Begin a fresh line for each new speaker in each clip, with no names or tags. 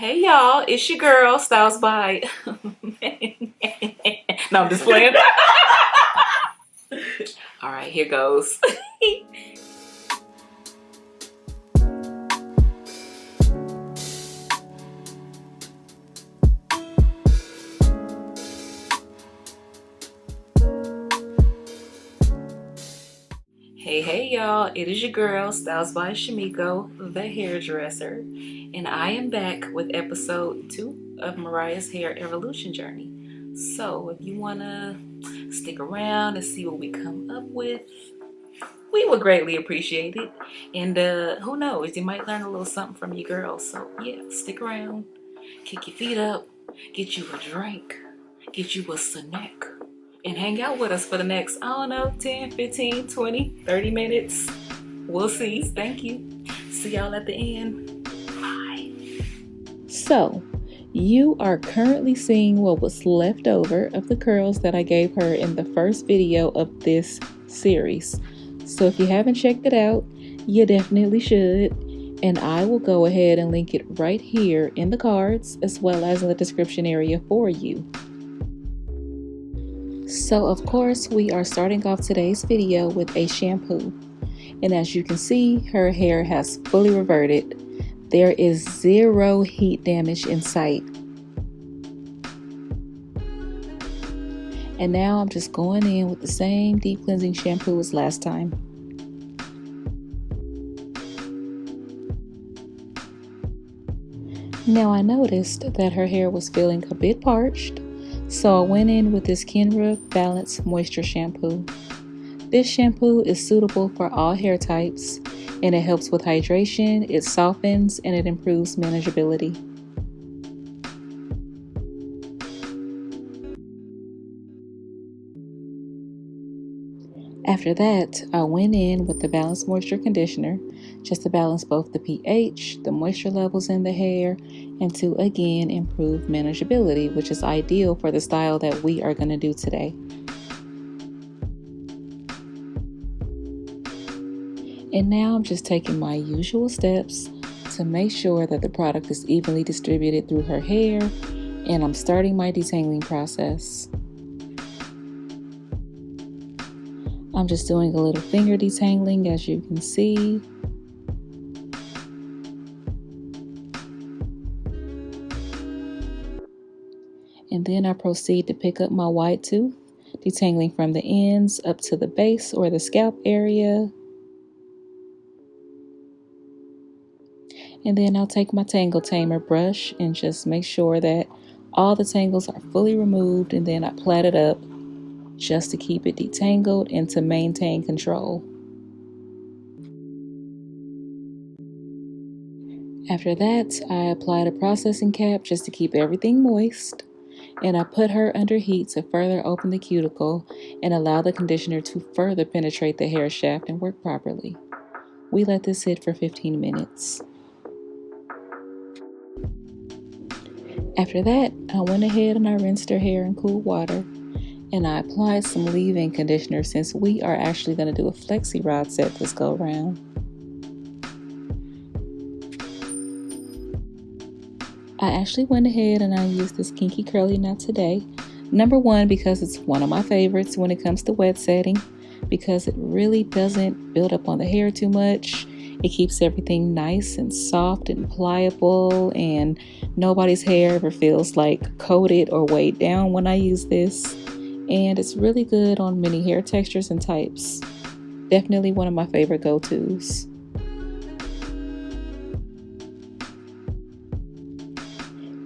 Hey y'all, it's your girl, Styles by. No, I'm just playing. All right, here goes. Hey y'all, it is your girl, Styles by Shimiko, the hairdresser, and I am back with episode 2 of Mariah's Hair Evolution Journey. So, if you want to stick around and see what we come up with, we would greatly appreciate it. And who knows, you might learn a little something from your girl. So, yeah, stick around, kick your feet up, get you a drink, get you a snack, and hang out with us for the next, I don't know, 10, 15, 20, 30 minutes. We'll see. Thank you. See y'all at the end. Bye. So, you are currently seeing what was left over of the curls that I gave her in the first video of this series. So if you haven't checked it out, you definitely should. And I will go ahead and link it right here in the cards as well as in the description area for you. So of course we are starting off today's video with a shampoo. And as you can see, her hair has fully reverted. There is zero heat damage in sight. And now I'm just going in with the same deep cleansing shampoo as last time. Now I noticed that her hair was feeling a bit parched, so I went in with this Kenra Balance Moisture Shampoo. This shampoo is suitable for all hair types, and it helps with hydration, it softens, and it improves manageability. After that, I went in with the Balance Moisture Conditioner just to balance both the pH, the moisture levels in the hair, and to again improve manageability, which is ideal for the style that we are going to do today. And now I'm just taking my usual steps to make sure that the product is evenly distributed through her hair, and I'm starting my detangling process. I'm just doing a little finger detangling, as you can see. And then I proceed to pick up my wide tooth, detangling from the ends up to the base or the scalp area. And then I'll take my Tangle Tamer brush and just make sure that all the tangles are fully removed, and then I plait it up just to keep it detangled and to maintain control. After that, I applied a processing cap just to keep everything moist, and I put her under heat to further open the cuticle and allow the conditioner to further penetrate the hair shaft and work properly. We let this sit for 15 minutes. After that, I went ahead and I rinsed her hair in cool water, and I applied some leave-in conditioner since we are actually going to do a Flexi rod set this go round. I actually went ahead and I used this Kinky Curly Knot today. Number one, because it's one of my favorites when it comes to wet setting, because it really doesn't build up on the hair too much. It keeps everything nice and soft and pliable, and nobody's hair ever feels like coated or weighed down when I use this. And it's really good on many hair textures and types. Definitely one of my favorite go-tos.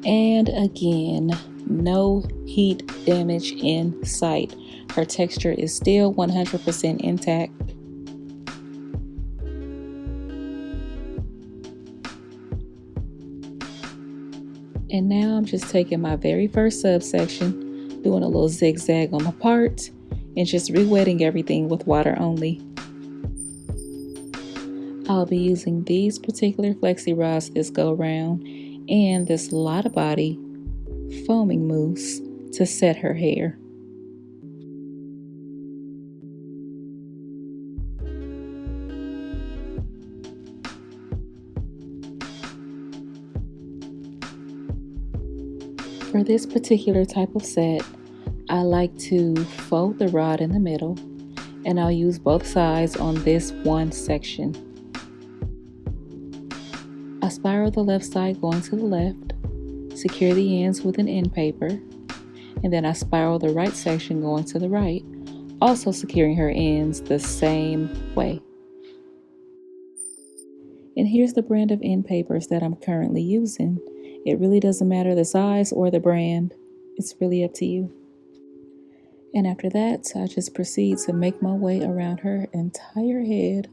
And again, no heat damage in sight. Her texture is still 100% intact. And now I'm just taking my very first subsection, doing a little zigzag on my part, and just re-wetting everything with water only. I'll be using these particular Flexi rods this go round and this Lotta Body foaming mousse to set her hair. For this particular type of set, I like to fold the rod in the middle, and I'll use both sides on this one section. I spiral the left side going to the left, secure the ends with an end paper, and then I spiral the right section going to the right, also securing her ends the same way. And here's the brand of end papers that I'm currently using. It really doesn't matter the size or the brand. It's really up to you. And after that, I just proceed to make my way around her entire head,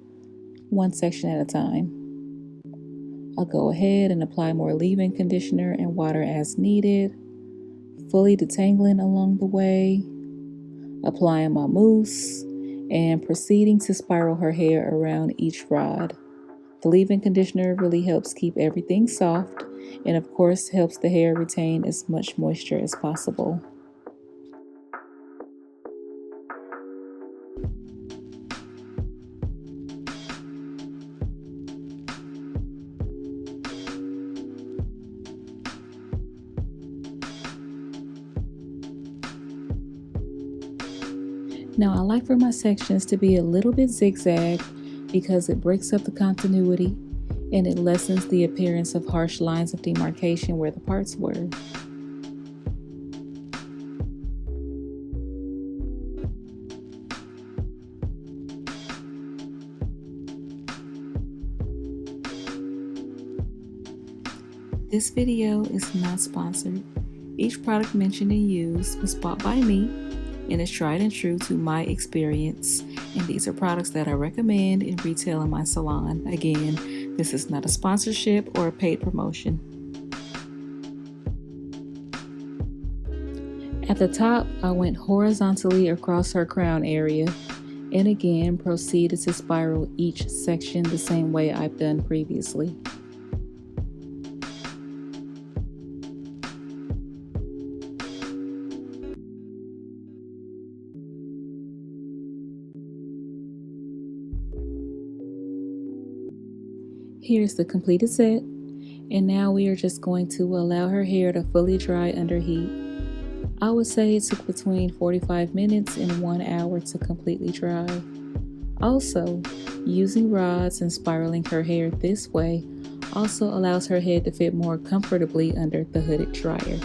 one section at a time. I'll go ahead and apply more leave-in conditioner and water as needed, fully detangling along the way, applying my mousse, and proceeding to spiral her hair around each rod. The leave-in conditioner really helps keep everything soft and of course helps the hair retain as much moisture as possible. Now I like for my sections to be a little bit zigzag because it breaks up the continuity and it lessens the appearance of harsh lines of demarcation where the parts were. This video is not sponsored. Each product mentioned and used was bought by me and is tried and true to my experience. And these are products that I recommend and retail in my salon. Again, this is not a sponsorship or a paid promotion. At the top, I went horizontally across her crown area and again proceeded to spiral each section the same way I've done previously. Here's the completed set, and now we are just going to allow her hair to fully dry under heat. I would say it took between 45 minutes and 1 hour to completely dry. Also, using rods and spiraling her hair this way also allows her head to fit more comfortably under the hooded dryer.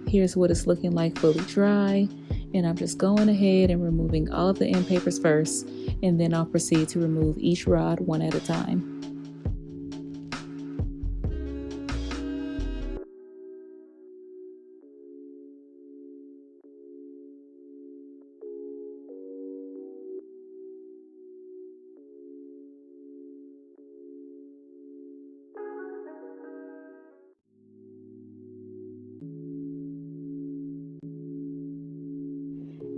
Here's what it's looking like fully dry, and I'm just going ahead and removing all of the end papers first, and then I'll proceed to remove each rod one at a time.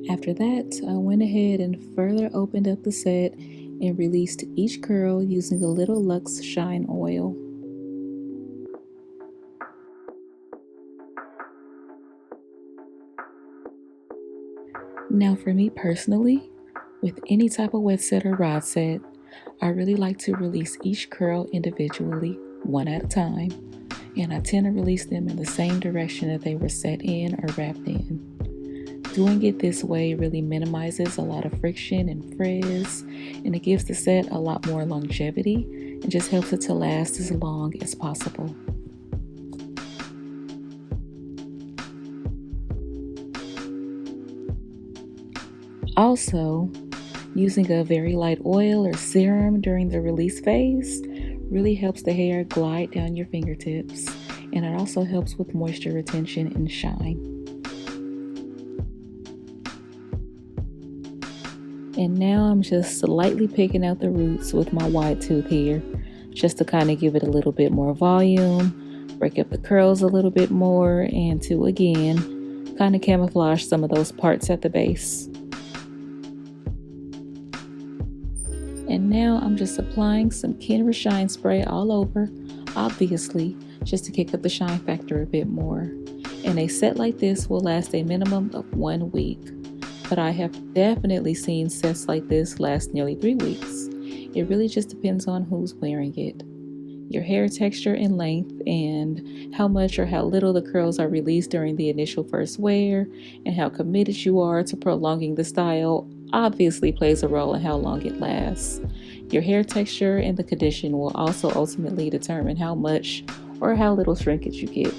After that, I went ahead and further opened up the set and released each curl using a little Luxe Shine oil. Now for me personally, with any type of wet set or rod set, I really like to release each curl individually, one at a time, and I tend to release them in the same direction that they were set in or wrapped in. Doing it this way really minimizes a lot of friction and frizz, and it gives the set a lot more longevity and just helps it to last as long as possible. Also, using a very light oil or serum during the release phase really helps the hair glide down your fingertips, and it also helps with moisture retention and shine. And now I'm just slightly picking out the roots with my wide tooth here, just to kind of give it a little bit more volume, break up the curls a little bit more, and to again, kind of camouflage some of those parts at the base. And now I'm just applying some Kenra Shine Spray all over, obviously, just to kick up the shine factor a bit more. And a set like this will last a minimum of 1 week. But I have definitely seen sets like this last nearly 3 weeks. It really just depends on who's wearing it. your hair texture and length, and how much or how little the curls are released during the initial first wear, and how committed you are to prolonging the style obviously plays a role in how long it lasts. Your hair texture and the condition will also ultimately determine how much or how little shrinkage you get.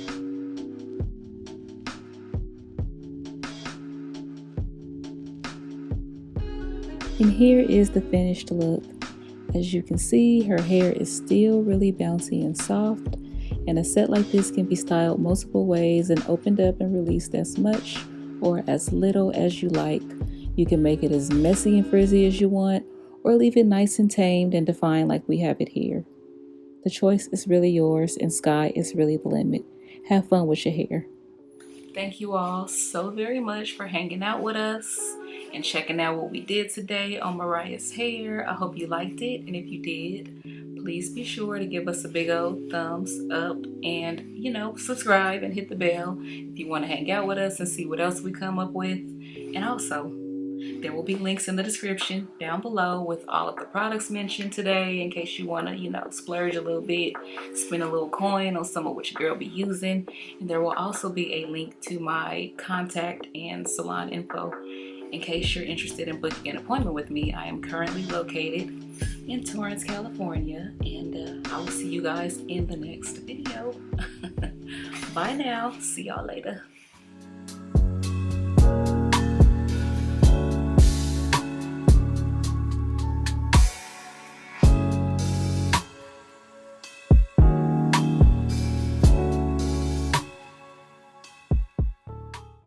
And here is the finished look. As you can see, her hair is still really bouncy and soft, and a set like this can be styled multiple ways and opened up and released as much or as little as you like. You can make it as messy and frizzy as you want, or leave it nice and tamed and defined like we have it here. The choice is really yours, and sky is really the limit. Have fun with your hair. Thank you all so very much for hanging out with us and checking out what we did today on Mariah's hair. I hope you liked it, and if you did, please be sure to give us a big old thumbs up and, subscribe and hit the bell if you want to hang out with us and see what else we come up with. And also, there will be links in the description down below with all of the products mentioned today in case you want to, splurge a little bit, spend a little coin on some of what your girl be using. And there will also be a link to my contact and salon info in case you're interested in booking an appointment with me. I am currently located in Torrance, California, and I will see you guys in the next video. Bye now. See y'all later.